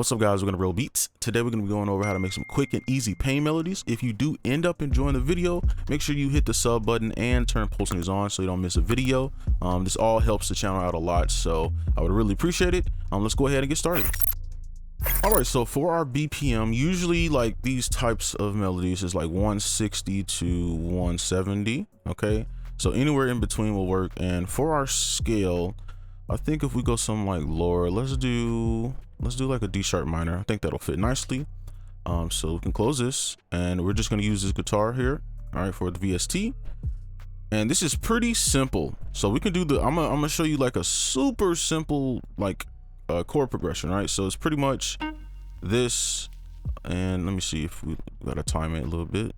What's up, guys? We're gonna roll beats. Today we're gonna be going over how to make some quick and easy pain melodies. If you do end up enjoying the video, make sure you hit the sub button and turn post notifications on so you don't miss a video. This all helps the channel out a lot, so I would really appreciate it. Let's go ahead and get started. All right, so for our BPM, usually like these types of melodies is like 160 to 170. Okay, so anywhere in between will work. And for our scale, I think if we go something like lower, let's do like a D sharp minor. I think that'll fit nicely. So we can close this, and we're just going to use this guitar here, all right, for the VST. And this is pretty simple, so we can do the I'm gonna show you like a super simple like chord progression, right? So it's pretty much this, and let me see if we gotta time it a little bit.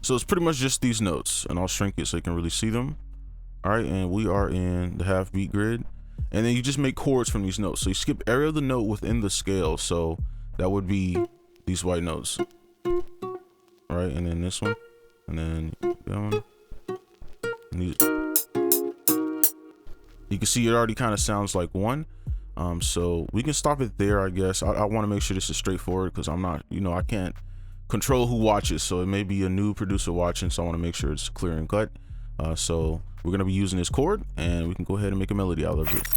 So it's pretty much just these notes, and I'll shrink it so you can really see them. All right, and we are in the half beat grid, and then you just make chords from these notes. So you skip every other note within the scale, so that would be these white notes, right? And then this one, and then that one, and these. You can see it already kind of sounds like one. So we can stop it there, I guess. I want to make sure this is straightforward because I'm not, I can't control who watches, so it may be a new producer watching, so I want to make sure it's clear and cut. So we're going to be using this chord, and we can go ahead and make a melody out of it.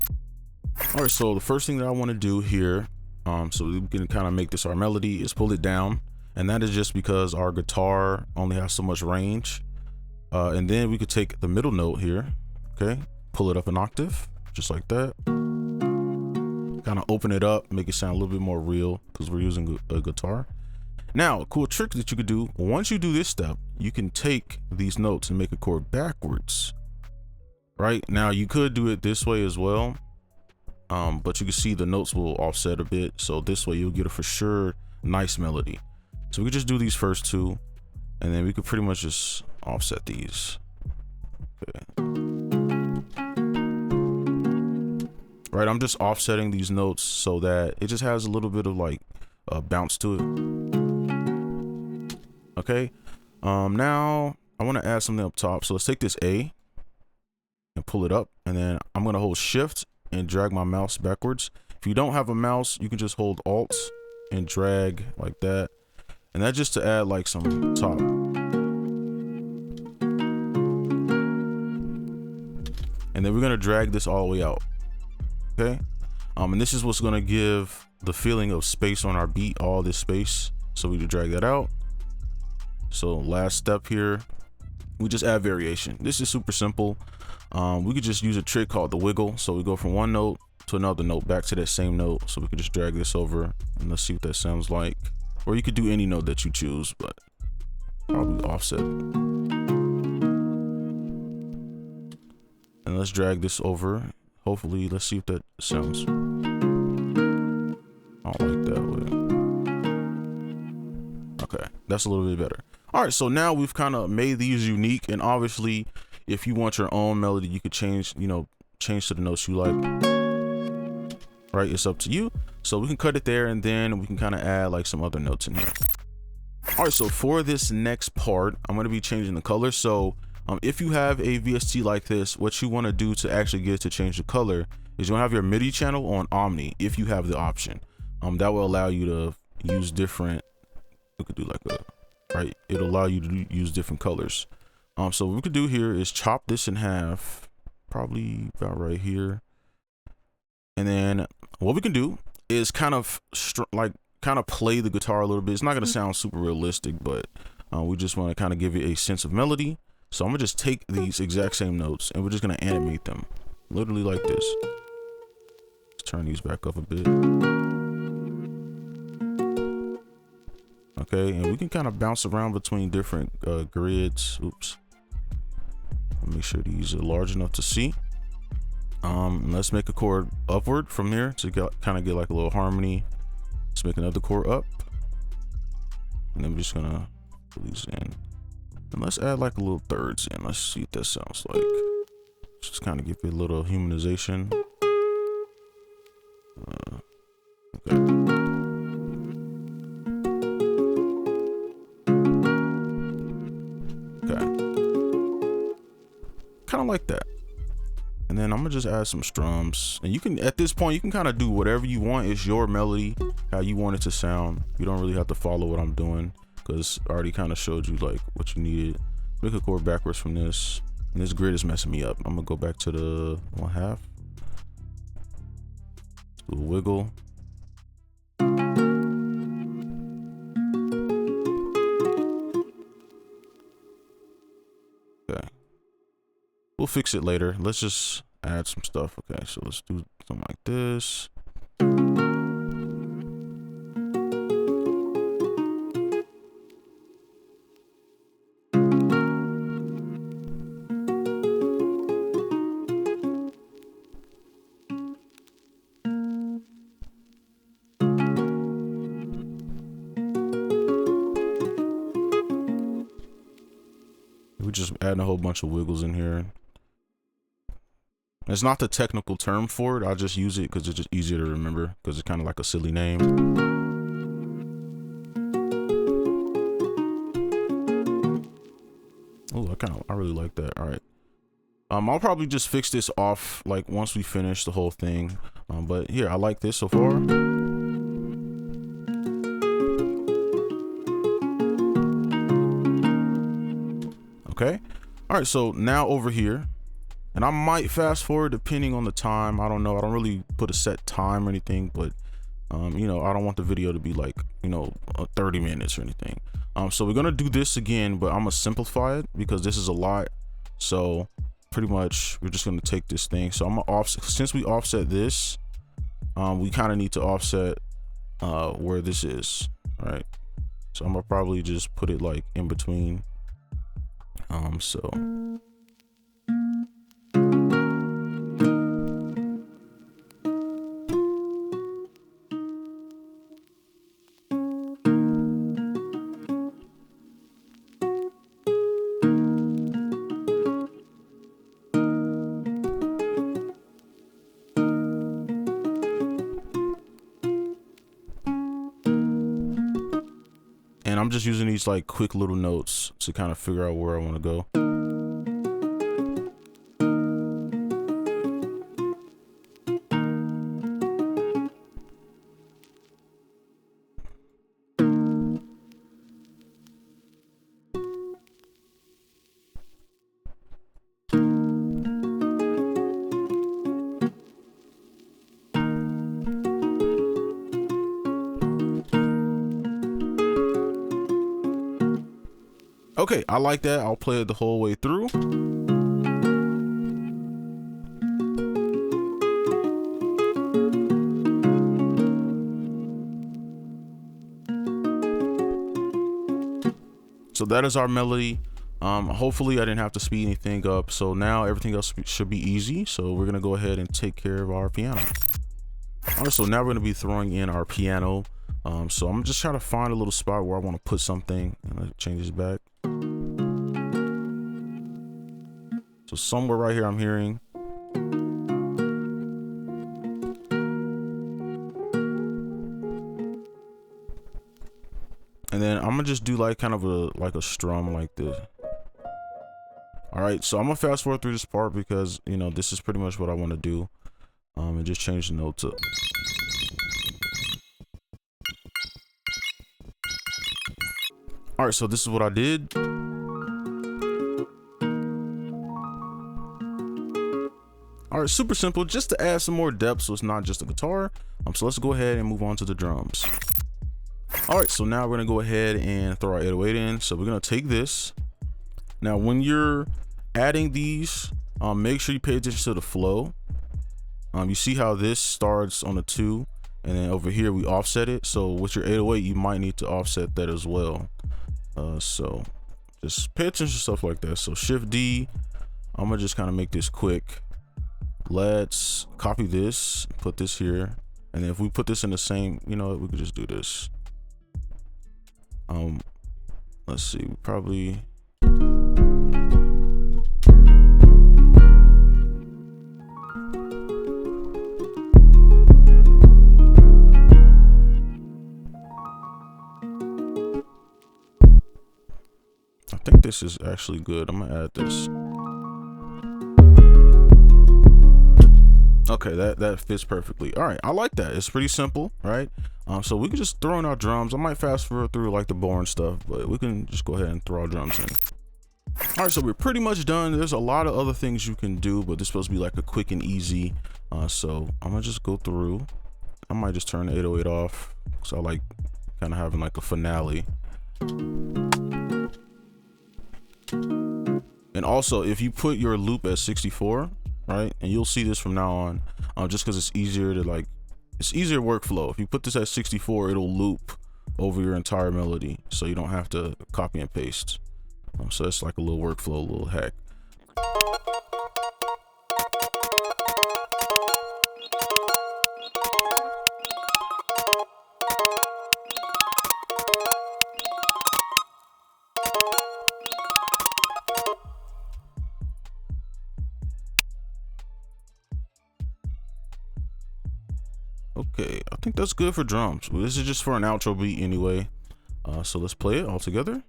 All right, so the first thing that I want to do here, so we can kind of make this our melody, is pull it down. And that is just because our guitar only has so much range. And then we could take the middle note here, okay, pull it up an octave, just like that. Kind of open it up, make it sound a little bit more real because we're using a guitar. Now, a cool trick that you could do, once you do this step, you can take these notes and make a chord backwards. Right now, you could do it this way as well, but you can see the notes will offset a bit. So this way you'll get a for sure nice melody. So we could just do these first two, and then we could pretty much just offset these. Okay. Right, I'm just offsetting these notes so that it just has a little bit of like a bounce to it. Okay, now I want to add something up top. So let's take this A and pull it up, and then I'm going to hold shift and drag my mouse backwards. If you don't have a mouse, you can just hold alt and drag like that, and that's just to add like some top. And then we're going to drag this all the way out. Okay, and this is what's going to give the feeling of space on our beat, all this space. So we can drag that out. So last step here, we just add variation. This is super simple. We could just use a trick called the wiggle. So we go from one note to another note back to that same note. So we could just drag this over, and let's see what that sounds like. Or you could do any note that you choose, but probably offset. And let's drag this over. Hopefully, let's see if that sounds. I don't like that way. Okay, that's a little bit better. All right, so now we've kind of made these unique, and obviously if you want your own melody, you could change to the notes you like. Right, it's up to you. So we can cut it there, and then we can kind of add like some other notes in here. All right, so for this next part, I'm going to be changing the color. So if you have a VST like this, what you want to do to actually get it to change the color is you want to have your MIDI channel on Omni if you have the option. That will allow you to use different, we could do like a, right, it'll allow you to use different colors. So what we could do here is chop this in half, probably about right here. And then what we can do is kind of play the guitar a little bit. It's not going to sound super realistic, but we just want to kind of give it a sense of melody. So I'm gonna just take these exact same notes, and we're just gonna animate them, literally like this. Let's turn these back up a bit. Okay, and we can kind of bounce around between different grids. Oops. Make sure these are large enough to see. Let's make a chord upward from there to kind of get like a little harmony. Let's make another chord up, and then we're just gonna put these in. And let's add like a little thirds in. Let's see what that sounds like. Just kind of give it a little humanization. Okay. Okay. Kind of like that. And then I'm gonna just add some strums, and you can, at this point, you can kind of do whatever you want. It's your melody, how you want it to sound. You don't really have to follow what I'm doing, because I already kind of showed you like what you needed. Make a chord backwards from this, and this grid is messing me up. I'm gonna go back to the 1/2. Do a wiggle. Okay, we'll fix it later. Let's just add some stuff. Okay, so let's do something like this. We're just adding a whole bunch of wiggles in here. It's not the technical term for it. I just use it because it's just easier to remember, because it's kind of like a silly name. Oh, I really like that. All right. I'll probably just fix this off like once we finish the whole thing. But here, I like this so far. Okay. All right. So now over here, and I might fast forward depending on the time. I don't know. I don't really put a set time or anything, but you know, I don't want the video to be like, you know, 30 minutes or anything. So we're gonna do this again, but I'm gonna simplify it because this is a lot. So pretty much we're just gonna take this thing. So I'm gonna offset, since we offset this, we kind of need to offset where this is, right? So I'm gonna probably just put it like in between. So and I'm just using these like quick little notes to kind of figure out where I want to go. Okay, I like that. I'll play it the whole way through. So that is our melody. Hopefully I didn't have to speed anything up. So now everything else should be easy. So we're gonna go ahead and take care of our piano. All right, so now we're gonna be throwing in our piano. So I'm just trying to find a little spot where I want to put something. I'm gonna change this back. So somewhere right here I'm hearing. And then I'm gonna just do like kind of a strum like this. All right, so I'm gonna fast forward through this part because, you know, this is pretty much what I want to do. And just change the notes up. All right, so this is what I did. All right, super simple, just to add some more depth so it's not just a guitar. So let's go ahead and move on to the drums. All right, so now we're gonna go ahead and throw our 808 in. So we're gonna take this. Now, when you're adding these, make sure you pay attention to the flow. You see how this starts on a 2, and then over here we offset it. So with your 808, you might need to offset that as well. So just pay attention to stuff like that. So Shift D, I'm gonna just kind of make this quick. Let's copy this, put this here, and then if we put this in the same, you know, we could just do this. Let's see, we probably. I think this is actually good. I'm gonna add this. Okay, that fits perfectly. All right, I like that. It's pretty simple, right? So we can just throw in our drums. I might fast forward through like the boring stuff, but we can just go ahead and throw our drums in. All right, so we're pretty much done. There's a lot of other things you can do, but this is supposed to be like a quick and easy. So I'm gonna just go through. I might just turn the 808 off because I like kind of having like a finale. And also, if you put your loop at 64, right, and you'll see this from now on, just because it's easier to it's easier workflow. If you put this at 64, it'll loop over your entire melody, so you don't have to copy and paste. So it's like a little workflow, a little hack. Okay, I think that's good for drums. This is just for an outro beat anyway. So let's play it all together.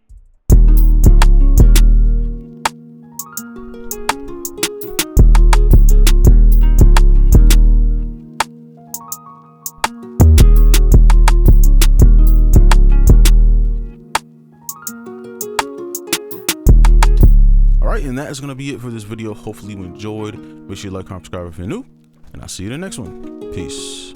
Alright, and that is going to be it for this video. Hopefully you enjoyed. Make sure you like, comment, subscribe if you're new. And I'll see you in the next one. Peace.